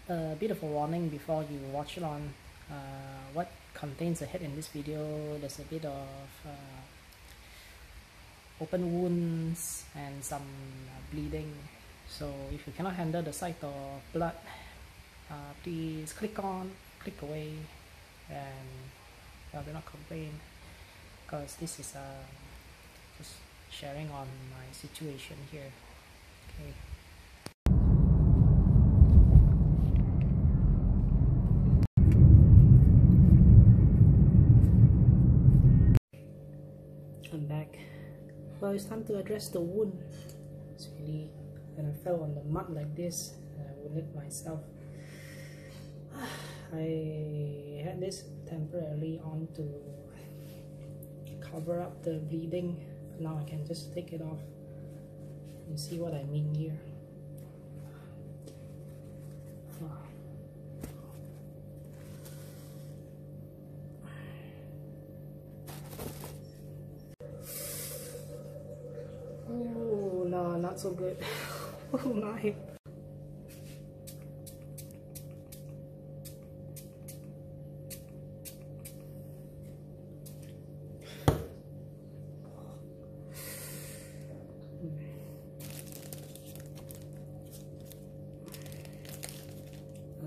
A bit of a warning before you watch it on what contains ahead in this video. There's a bit of open wounds and some bleeding, so if you cannot handle the sight of blood, please click away, and do not complain, because this is just sharing on my situation here. Okay. I'm back. Well, it's time to address the wound. It's really, when I fell on the mud like this, I wounded myself. I had this temporarily on to cover up the bleeding. Now I can just take it off and see what I mean here. Oh no, not so good. Oh my.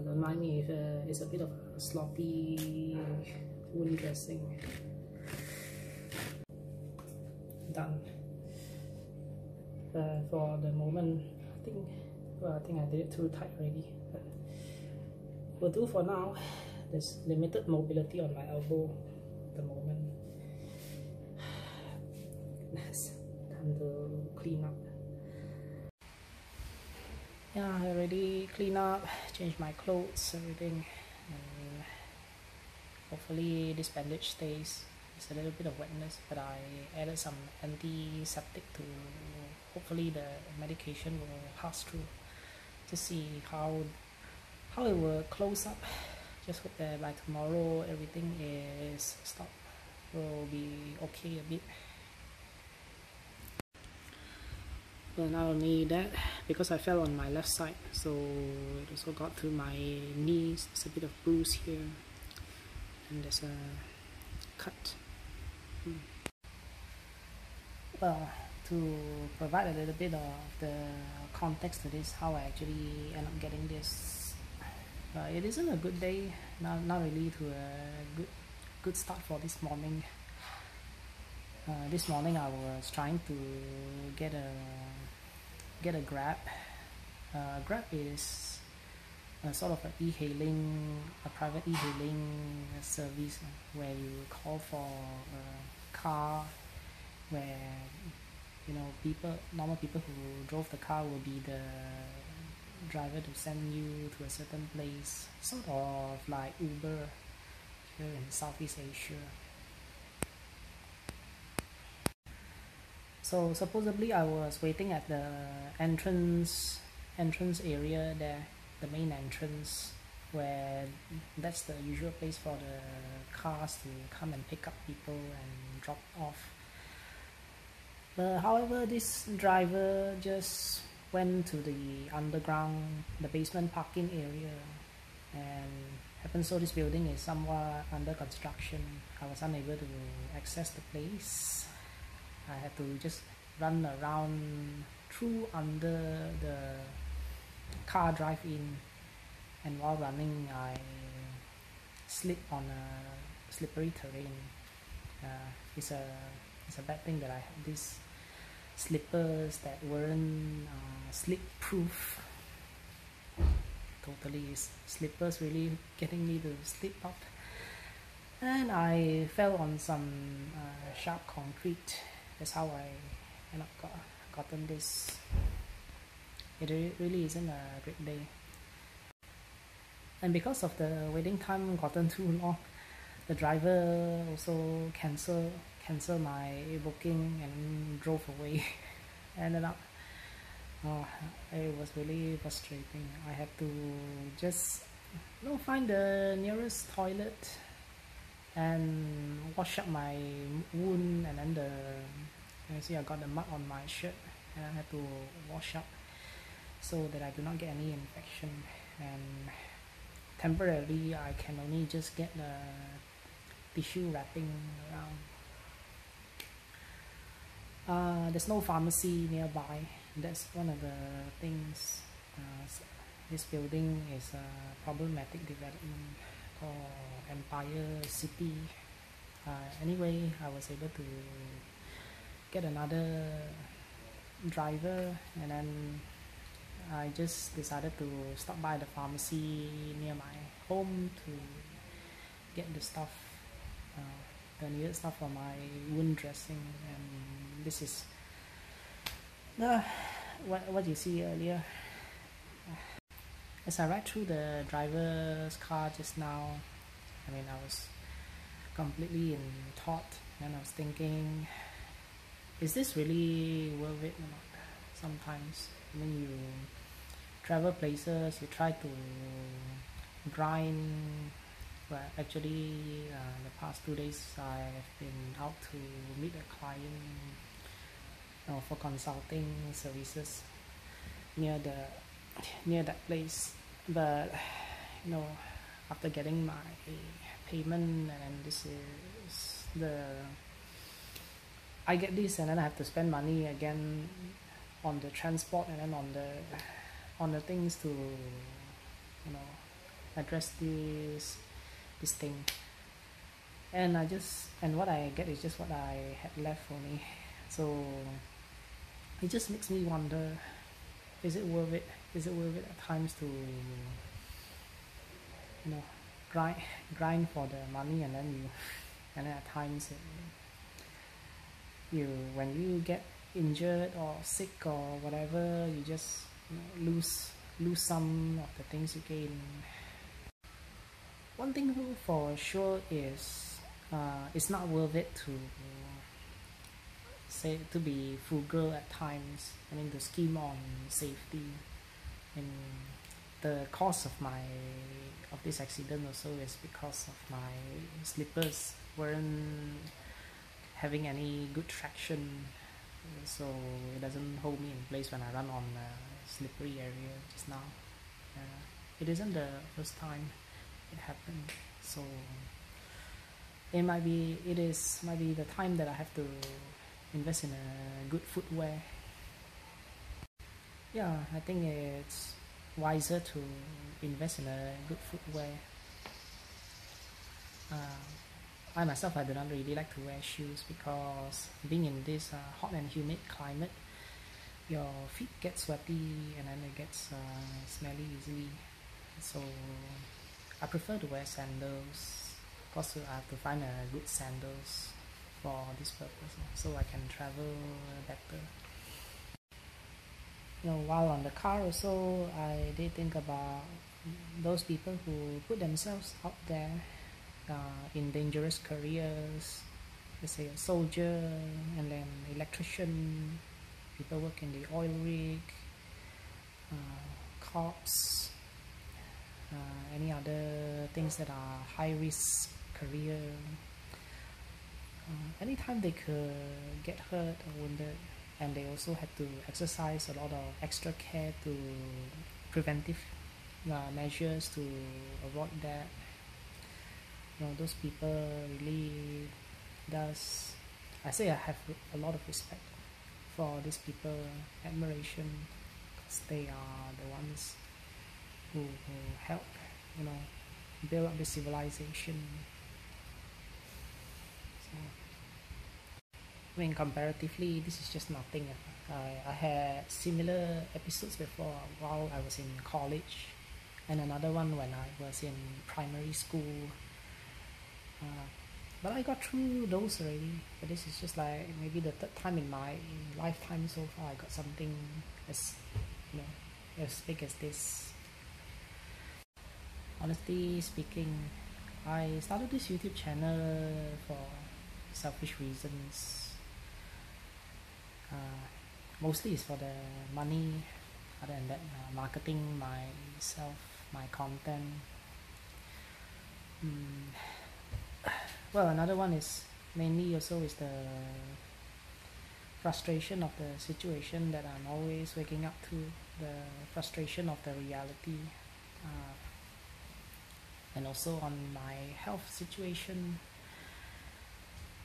Don't mind me if it's a bit of a sloppy wound dressing. Done. For the moment, I think I did it too tight already, but will do for now. There's limited mobility on my elbow at the moment. Goodness, time to clean up. Yeah, I already cleaned up, changed my clothes, everything, and hopefully this bandage stays. It's a little bit of wetness, but I added some antiseptic to hopefully the medication will pass through, to see how it will close up. Just hope that by tomorrow everything is stopped, will be okay a bit. But not only that, because I fell on my left side, so it also got to my knees. There's a bit of bruise here, and there's a cut. Well, to provide a little bit of the context to this, how I actually end up getting this. It isn't a good day, not really to a good start for this morning. This morning I was trying to get a Grab. Grab is a sort of a private e-hailing service where you call for a car, where normal people who drove the car will be the driver to send you to a certain place, sort of like Uber here in Southeast Asia. So supposedly I was waiting at the entrance area there, the main entrance, where that's the usual place for the cars to come and pick up people and drop off. But however, this driver just went to the underground, the basement parking area, and happens so this building is somewhat under construction. I was unable to access the place. I had to just run around through under the car drive-in, and while running I slipped on a slippery terrain. It's a bad thing that I had these slippers that weren't slip-proof. Totally, slippers really getting me to slip up, and I fell on some sharp concrete. That's how I end up gotten this. It really isn't a great day, and because of the waiting time gotten too long, the driver also cancel my booking and drove away. Ended up, it was really frustrating. I had to just find the nearest toilet and wash up my wound, and then you see I got the mud on my shirt, and I had to wash up so that I do not get any infection. And temporarily I can only just get the tissue wrapping around. There's no pharmacy nearby. That's one of the things. This building is a problematic development called Empire City. Anyway, I was able to get another driver, and then I just decided to stop by the pharmacy near my home to get the stuff, the needed stuff for my wound dressing. And this is what you see earlier. As I ride through the driver's car just now, I mean, I was completely in thought, and I was thinking, is this really worth it or not? Sometimes when you travel places, you try to grind. Well, actually, the past 2 days I've been out to meet a client for consulting services near that place. But after getting my payment, and this is I get this, and then I have to spend money again on the transport, and then on the things to address this thing. And what I get is just what I had left for me. So it just makes me wonder, is it worth it? Is it worth it at times to grind for the money, and then at times when you get injured or sick or whatever, you just lose some of the things you gain. One thing for sure is it's not worth it to be frugal at times. I mean, to scheme on safety. And the cause of this accident also is because of my slippers weren't having any good traction, so it doesn't hold me in place when I run on a slippery area just now. It isn't the first time it happened, so it might be the time that I have to invest in a good footwear. Yeah, I think it's wiser to invest in a good footwear. I myself, I do not really like to wear shoes, because being in this hot and humid climate, your feet get sweaty, and then it gets smelly easily. So I prefer to wear sandals. Of course, I have to find a good sandals for this purpose, so I can travel better. While on the car also, I did think about those people who put themselves out there in dangerous careers. Let's say a soldier, and then electrician, people work in the oil rig, cops, any other things that are high risk career. Anytime they could get hurt or wounded, and they also had to exercise a lot of extra care to preventive measures to avoid that. Those people really does, I say, I have a lot of respect for these people, admiration, because they are the ones who help build up the civilization. So, I mean, comparatively, this is just nothing. I had similar episodes before while I was in college, and another one when I was in primary school. But I got through those already. But this is just like maybe the third time in my lifetime so far I got something as big as this. Honestly speaking, I started this YouTube channel for selfish reasons. Mostly it's for the money. Other than that, marketing myself, my content. Well, another one is mainly also is the frustration of the situation that I'm always waking up to, the frustration of the reality. and also on my health situation.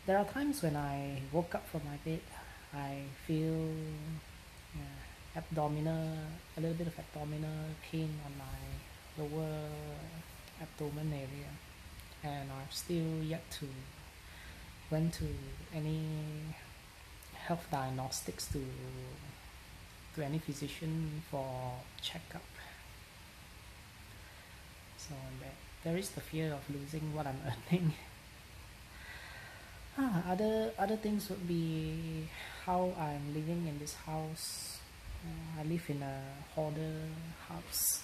There are times when I woke up from my bed, I feel abdominal, a little bit of abdominal pain on my lower abdomen area, and I've still yet to went to any health diagnostics to any physician for checkup. So there is the fear of losing what I'm earning. Other things would be how I'm living in this house. I live in a hoarder house,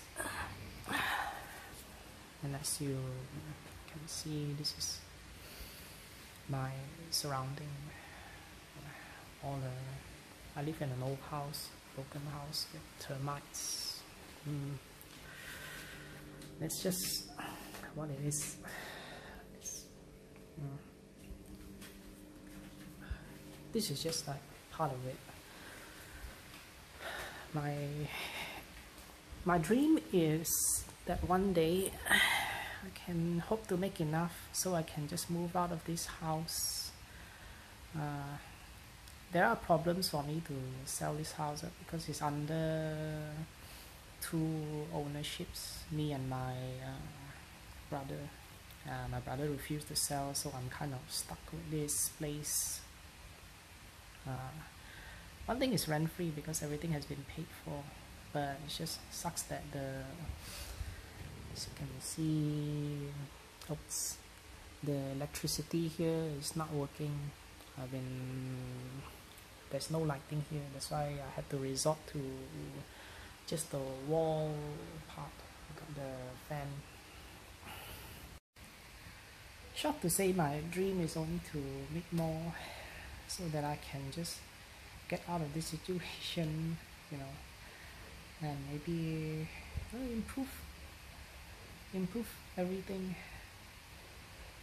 and as you can see, this is my surrounding. I live in an old house, broken house with termites. It's just what it is. This is just like part of it. My dream is that one day I can hope to make enough so I can just move out of this house. There are problems for me to sell this house because it's under two ownerships, me and my brother. My brother refused to sell, so I'm kind of stuck with this place. One thing is rent free because everything has been paid for, but it just sucks that as you can see, oops, the electricity here is not working. There's no lighting here, that's why I had to resort to just the wall part. I got the fan. Short to say, my dream is only to make more so that I can just get out of this situation, and maybe improve everything.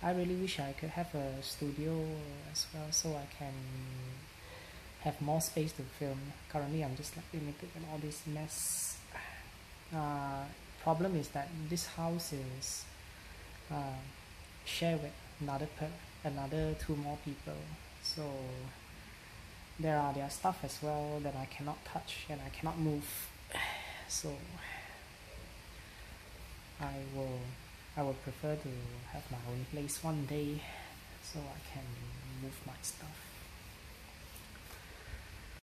I really wish I could have a studio as well so I can have more space to film. Currently I'm just like limited in all this mess. Problem is that this house is shared with another two more people, so there are their stuff as well that I cannot touch and I cannot move. So I would prefer to have my own place one day so I can move my stuff.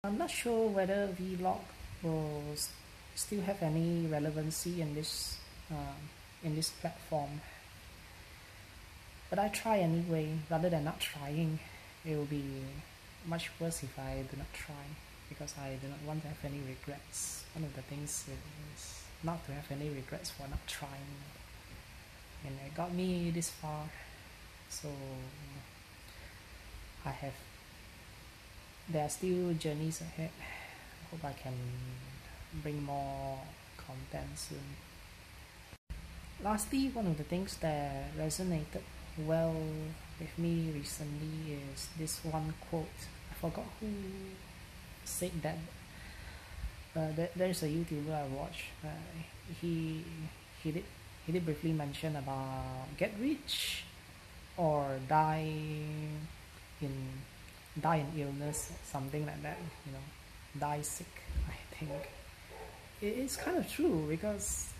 I'm not sure whether vlog will still have any relevancy in this platform, but I try anyway. Rather than not trying, it will be much worse if I do not try, because I do not want to have any regrets. One of the things is not to have any regrets for not trying, and it got me this far. So there are still journeys ahead. I hope I can bring more content soon. Lastly, one of the things that resonated well with me recently is this one quote. I forgot who said that. There's a YouTuber I watch. He did briefly mention about get rich or die in illness, something like that. Die sick. I think it's kind of true, because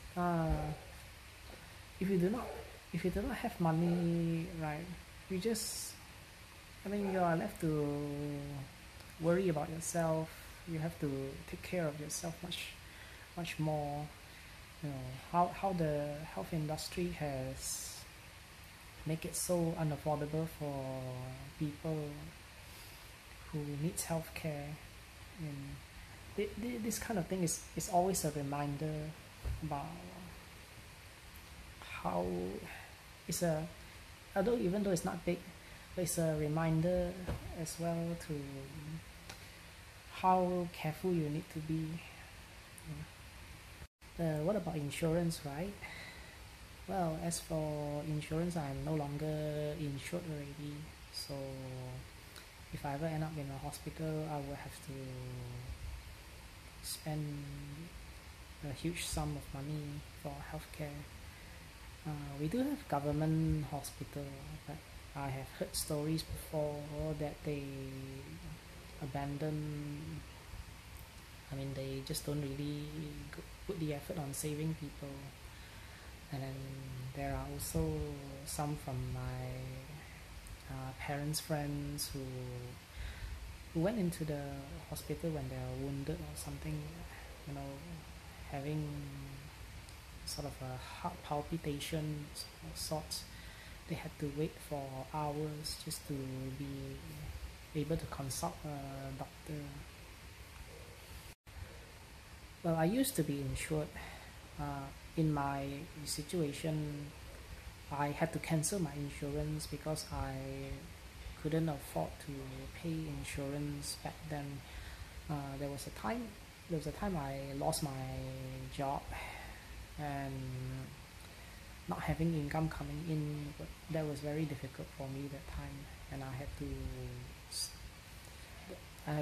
if you do not have money, right, you are left to worry about yourself. You have to take care of yourself much more. How the health industry has make it so unaffordable for people who needs healthcare. And this kind of thing is always a reminder about how even though it's not big, but it's a reminder as well to how careful you need to be. What about insurance, right? Well, as for insurance, I'm no longer insured already, so if I ever end up in a hospital, I will have to spend a huge sum of money for healthcare. We do have government hospital, but I have heard stories before that they abandon. I mean, they just don't really put the effort on saving people. And then there are also some from my parents' friends who went into the hospital when they are wounded or something, you know, having sort of a heart palpitation of sorts. They had to wait for hours just to be able to consult a doctor. Well, I used to be insured. In my situation, I had to cancel my insurance because I couldn't afford to pay insurance back then. There was a time I lost my job, and not having income coming in, that was very difficult for me that time, and I had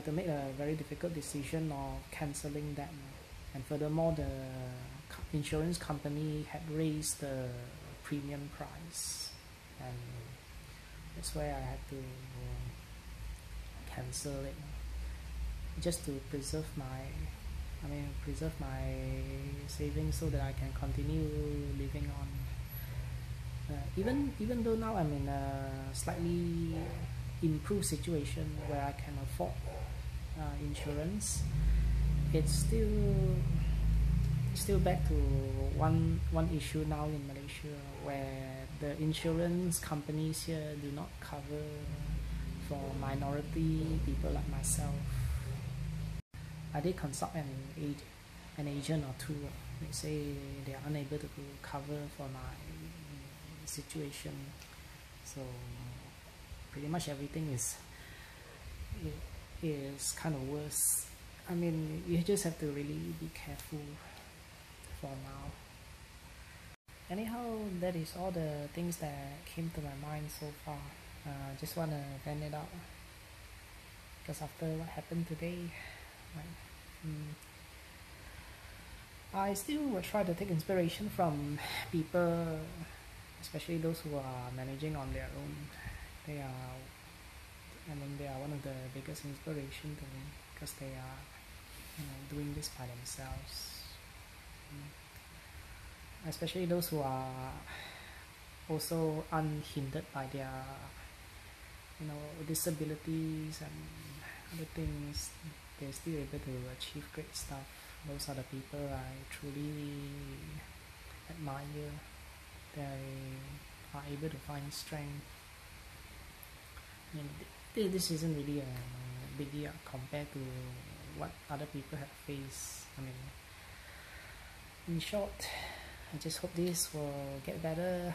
to make a very difficult decision of cancelling that. And furthermore, the insurance company had raised the premium price, and that's why I had to cancel it just to preserve my savings so that I can continue living on. Even though now I'm in a slightly improved situation where I can afford insurance, it's still back to one issue now in Malaysia, where the insurance companies here do not cover for minority people like myself. I did consult an agent or two. They say they are unable to cover for my situation, so pretty much everything is kind of worse. I mean, you just have to really be careful for now. Anyhow, that is all the things that came to my mind so far. Just want to vent it out because after what happened today, I still will try to take inspiration from people, especially those who are managing on their own. They are one of the biggest inspiration to me because they are doing this by themselves. Especially those who are also unhindered by their disabilities and other things. They're still able to achieve great stuff. Those are the people I truly admire. They are able to find strength. I mean, this isn't really a biggie compared to what other people have faced. I mean, in short, I just hope this will get better,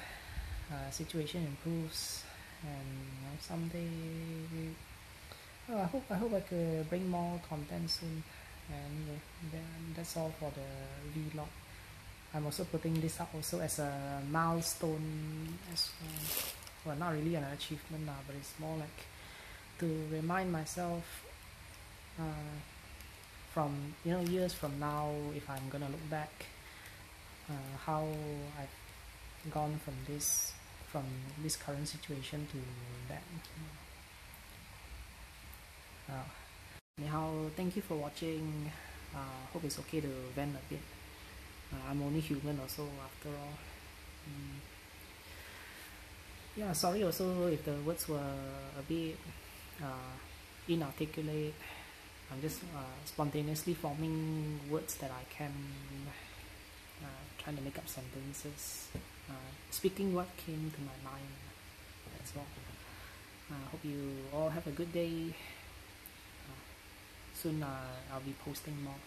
situation improves, and someday I hope I could bring more content soon. And that's all for the vlog. I'm also putting this up also as a milestone as well, not really an achievement now, but it's more like to remind myself from years from now, if I'm gonna look back, how I've gone from this current situation to that. Anyhow, thank you for watching. Hope it's okay to vent a bit. I'm only human also after all. Yeah, sorry also if the words were a bit inarticulate. I'm just spontaneously forming words that I can, trying to make up sentences, speaking what came to my mind. That's all. Hope you all have a good day. Soon I'll be posting more.